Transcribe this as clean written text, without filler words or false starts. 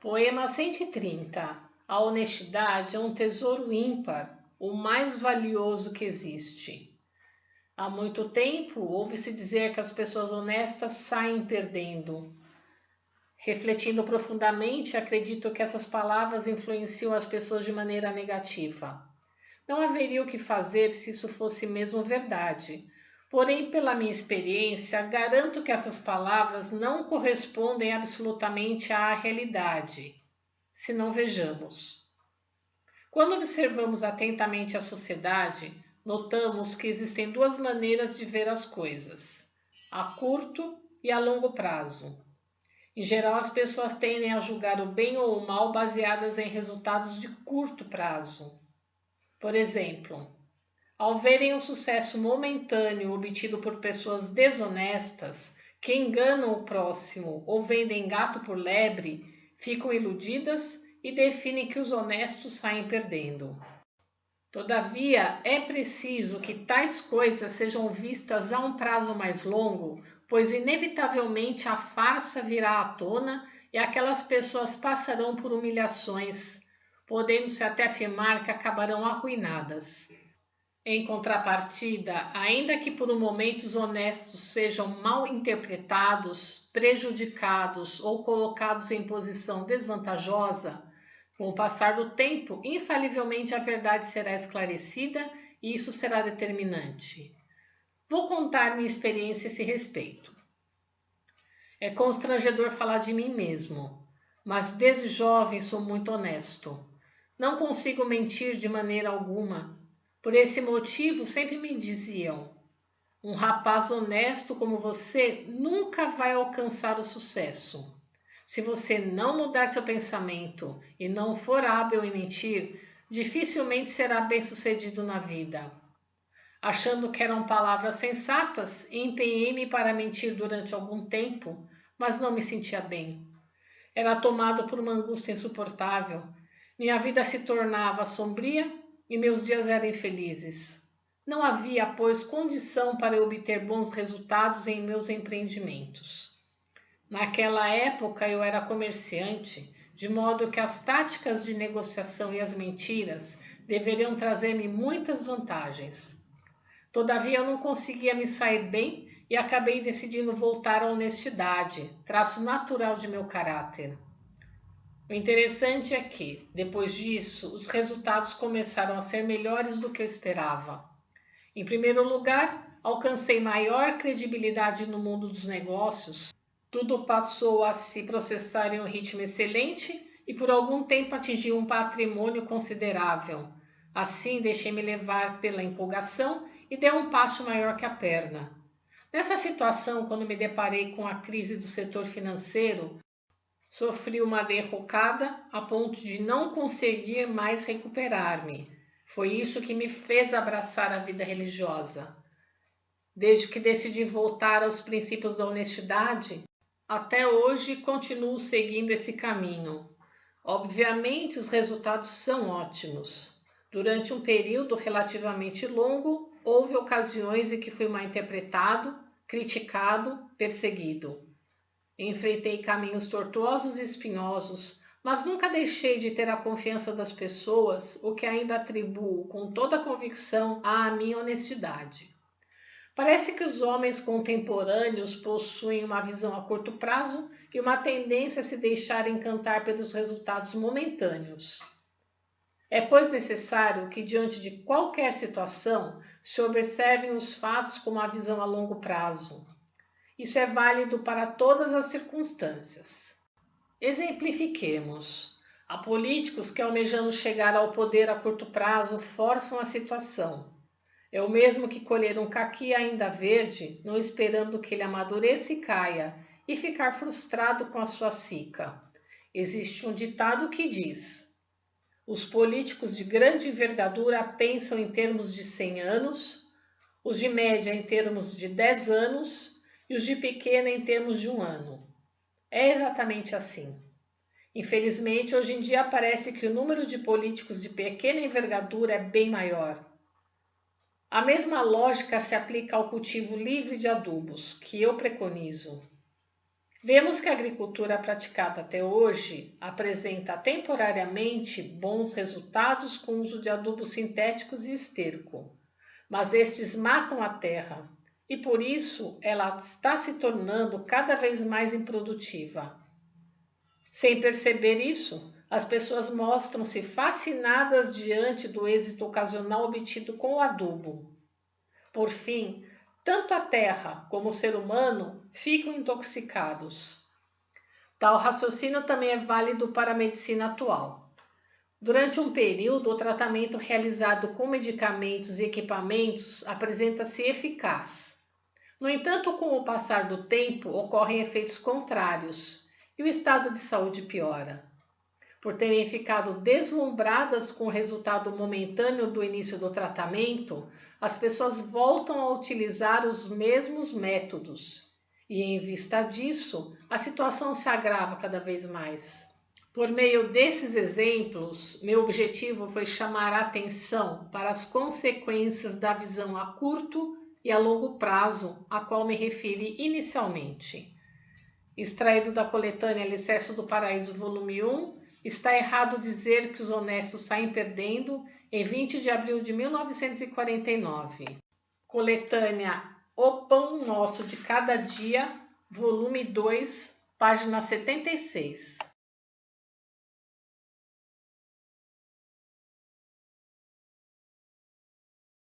Poema 130. A honestidade é um tesouro ímpar, o mais valioso que existe. Há muito tempo ouve-se dizer que as pessoas honestas saem perdendo. Refletindo profundamente, acredito que essas palavras influenciam as pessoas de maneira negativa. Não haveria o que fazer se isso fosse mesmo verdade. Porém, pela minha experiência, garanto que essas palavras não correspondem absolutamente à realidade. Se não vejamos. Quando observamos atentamente a sociedade, notamos que existem duas maneiras de ver as coisas, a curto e a longo prazo. Em geral, as pessoas tendem a julgar o bem ou o mal baseadas em resultados de curto prazo. Por exemplo, ao verem um sucesso momentâneo obtido por pessoas desonestas, que enganam o próximo ou vendem gato por lebre, ficam iludidas e definem que os honestos saem perdendo. Todavia, é preciso que tais coisas sejam vistas a um prazo mais longo, pois inevitavelmente a farsa virá à tona e aquelas pessoas passarão por humilhações, podendo-se até afirmar que acabarão arruinadas. Em contrapartida, ainda que por um momento os honestos sejam mal interpretados, prejudicados ou colocados em posição desvantajosa, com o passar do tempo, infalivelmente a verdade será esclarecida e isso será determinante. Vou contar minha experiência a esse respeito. É constrangedor falar de mim mesmo, mas desde jovem sou muito honesto. Não consigo mentir de maneira alguma. Por esse motivo, sempre me diziam: um rapaz honesto como você nunca vai alcançar o sucesso. Se você não mudar seu pensamento e não for hábil em mentir, dificilmente será bem-sucedido na vida. Achando que eram palavras sensatas, empenhei-me para mentir durante algum tempo, mas não me sentia bem. Era tomado por uma angústia insuportável. Minha vida se tornava sombria e meus dias eram infelizes. Não havia, pois, condição para eu obter bons resultados em meus empreendimentos. Naquela época eu era comerciante, de modo que as táticas de negociação e as mentiras deveriam trazer-me muitas vantagens. Todavia eu não conseguia me sair bem e acabei decidindo voltar à honestidade, traço natural de meu caráter. O interessante é que, depois disso, os resultados começaram a ser melhores do que eu esperava. Em primeiro lugar, alcancei maior credibilidade no mundo dos negócios, tudo passou a se processar em um ritmo excelente e por algum tempo atingi um patrimônio considerável. Assim, deixei-me levar pela empolgação e dei um passo maior que a perna. Nessa situação, quando me deparei com a crise do setor financeiro, sofri uma derrocada a ponto de não conseguir mais recuperar-me. Foi isso que me fez abraçar a vida religiosa. Desde que decidi voltar aos princípios da honestidade, até hoje continuo seguindo esse caminho. Obviamente, os resultados são ótimos. Durante um período relativamente longo, houve ocasiões em que fui mal interpretado, criticado, perseguido. Enfrentei caminhos tortuosos e espinhosos, mas nunca deixei de ter a confiança das pessoas, o que ainda atribuo com toda a convicção à minha honestidade. Parece que os homens contemporâneos possuem uma visão a curto prazo e uma tendência a se deixar encantar pelos resultados momentâneos. É, pois, necessário que, diante de qualquer situação, se observem os fatos com uma visão a longo prazo. Isso é válido para todas as circunstâncias. Exemplifiquemos. Há políticos que, almejando chegar ao poder a curto prazo, forçam a situação. É o mesmo que colher um caqui ainda verde, não esperando que ele amadureça e caia, e ficar frustrado com a sua cica. Existe um ditado que diz: os políticos de grande envergadura pensam em termos de 100 anos, os de média em termos de 10 anos e os de pequena em termos de 1 ano. É exatamente assim. Infelizmente, hoje em dia parece que o número de políticos de pequena envergadura é bem maior. A mesma lógica se aplica ao cultivo livre de adubos, que eu preconizo. Vemos que a agricultura praticada até hoje apresenta temporariamente bons resultados com o uso de adubos sintéticos e esterco, mas estes matam a terra e por isso ela está se tornando cada vez mais improdutiva. Sem perceber isso, as pessoas mostram-se fascinadas diante do êxito ocasional obtido com o adubo. Por fim, tanto a terra como o ser humano ficam intoxicados. Tal raciocínio também é válido para a medicina atual. Durante um período, o tratamento realizado com medicamentos e equipamentos apresenta-se eficaz. No entanto, com o passar do tempo, ocorrem efeitos contrários e o estado de saúde piora. Por terem ficado deslumbradas com o resultado momentâneo do início do tratamento, as pessoas voltam a utilizar os mesmos métodos. E em vista disso, a situação se agrava cada vez mais. Por meio desses exemplos, meu objetivo foi chamar a atenção para as consequências da visão a curto e a longo prazo, a qual me referi inicialmente. Extraído da coletânea Alicerce do Paraíso, volume 1, Está Errado Dizer que os Honestos Saem Perdendo, em 20 de abril de 1949. Coletânea O Pão Nosso de Cada Dia, volume 2, página 76.